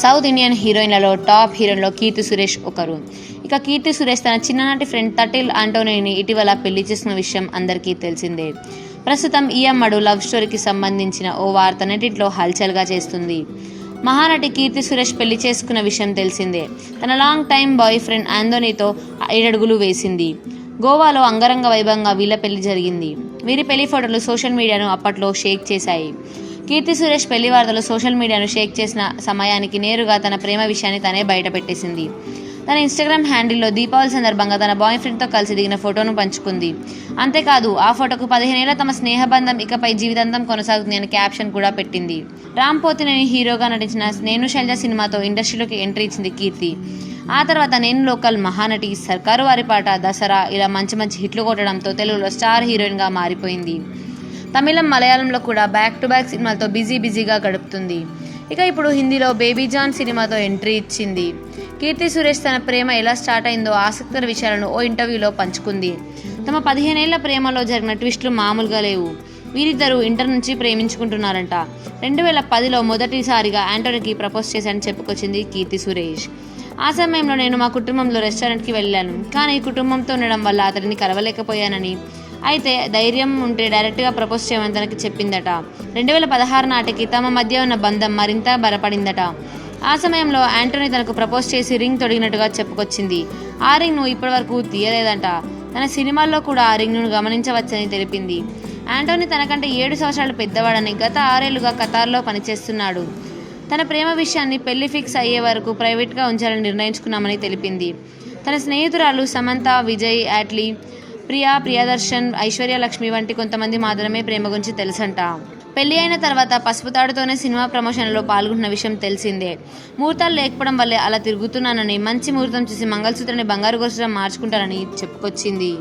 South Indian హీరోయిన్లలో top హీరోయిన్లో Keerthy Suresh ఒకరు. ఇక కీర్తి సురేష్ తన చిన్ననాటి ఫ్రెండ్ తటిల్ ఆంటోనీని ఇటీవల పెళ్లి చేసుకున్న విషయం అందరికీ తెలిసిందే. ప్రస్తుతం ఈ అమ్మడు లవ్ స్టోరీకి సంబంధించిన ఓ వార్త నెట్టింట్లో హల్చల్గా చేస్తుంది. మహానటి కీర్తి సురేష్ పెళ్లి చేసుకున్న విషయం తెలిసిందే. తన లాంగ్ టైమ్ బాయ్ ఫ్రెండ్ ఆంటోనీతో 7 అడుగులు వేసింది. గోవాలో అంగరంగ వైభవంగా వీళ్ళ పెళ్లి జరిగింది. వీరి పెళ్లి ఫోటోలు సోషల్ మీడియాను అప్పట్లో షేక్ చేశాయి. కీర్తి సురేష్ పెళ్లి వార్తలు సోషల్ మీడియాను షేక్ చేసిన సమయానికి నేరుగా తన ప్రేమ విషయాన్ని తనే బయటపెట్టేసింది. తన ఇన్స్టాగ్రామ్ హ్యాండిల్లో దీపావళి సందర్భంగా తన బాయ్ ఫ్రెండ్తో కలిసి దిగిన ఫోటోను పంచుకుంది. అంతేకాదు ఆ ఫోటోకు 15 ఏళ్ల తమ స్నేహబంధం ఇకపై జీవితాంతం కొనసాగుతుంది అని క్యాప్షన్ కూడా పెట్టింది. రామ్ పోతినేని హీరోగా నటించిన నేను శైలజ సినిమాతో ఇండస్ట్రీలోకి ఎంట్రీ ఇచ్చింది కీర్తి. ఆ తర్వాత నేను లోకల్, మహానటి, సర్కారు వారి పాట, దసరా ఇలా మంచి మంచి హిట్లు కొట్టడంతో తెలుగులో స్టార్ హీరోయిన్గా మారిపోయింది. తమిళం, మలయాళంలో కూడా బ్యాక్ టు బ్యాక్ సినిమాలతో బిజీగా గడుపుతుంది. ఇక ఇప్పుడు హిందీలో బేబీ జాన్ సినిమాతో ఎంట్రీ ఇచ్చింది. కీర్తి సురేష్ తన ప్రేమ ఎలా స్టార్ట్ అయిందో ఆసక్తికర విషయాలను ఓ ఇంటర్వ్యూలో పంచుకుంది. తమ 15 ఏళ్ల ప్రేమలో జరిగిన ట్విస్టులు మామూలుగా లేవు. వీరిద్దరూ ఇంటర్ నుంచి ప్రేమించుకుంటున్నారంట. 2010లో మొదటిసారిగా ఆంటోనీకి ప్రపోజ్ చేశానని చెప్పుకొచ్చింది కీర్తి సురేష్. ఆ సమయంలో నేను మా కుటుంబంలో రెస్టారెంట్కి వెళ్ళాను, కానీ కుటుంబంతో ఉండడం వల్ల అతడిని కలవలేకపోయానని, అయితే ధైర్యం ఉంటే డైరెక్ట్గా ప్రపోజ్ చేయమని తనకి చెప్పిందట. 2016 నాటికి తమ మధ్య ఉన్న బంధం మరింత బలపడిందట. ఆ సమయంలో ఆంటోనీ తనకు ప్రపోజ్ చేసి రింగ్ తొడిగినట్టుగా చెప్పుకొచ్చింది. ఆ రింగ్ను ఇప్పటివరకు తీయలేదంట. తన సినిమాల్లో కూడా ఆ రింగ్ను గమనించవచ్చని తెలిపింది. ఆంటోనీ తనకంటే 7 సంవత్సరాలు పెద్దవాడని, గత 6 ఏళ్లుగా ఖతార్లో పనిచేస్తున్నాడు. తన ప్రేమ విషయాన్ని పెళ్లి ఫిక్స్ అయ్యే వరకు ప్రైవేట్గా ఉంచాలని నిర్ణయించుకున్నామని తెలిపింది. తన స్నేహితురాలు సమంత, విజయ్, యాట్లీ, ప్రియదర్శన్, ఐశ్వర్య లక్ష్మి వంటి కొంతమంది మాత్రమే ప్రేమ గురించి తెలుసంట. పెళ్లి అయిన తర్వాత పసుపు తాడుతోనే సినిమా ప్రమోషన్లో పాల్గొన్న విషయం తెలిసిందే. ముహూర్తాలు లేకపోవడం వల్లే అలా తిరుగుతున్నానని, మంచి ముహూర్తం చూసి మంగళసూత్రాన్ని బంగారు గొలుసుగా మార్చుకుంటానని చెప్పుకొచ్చింది.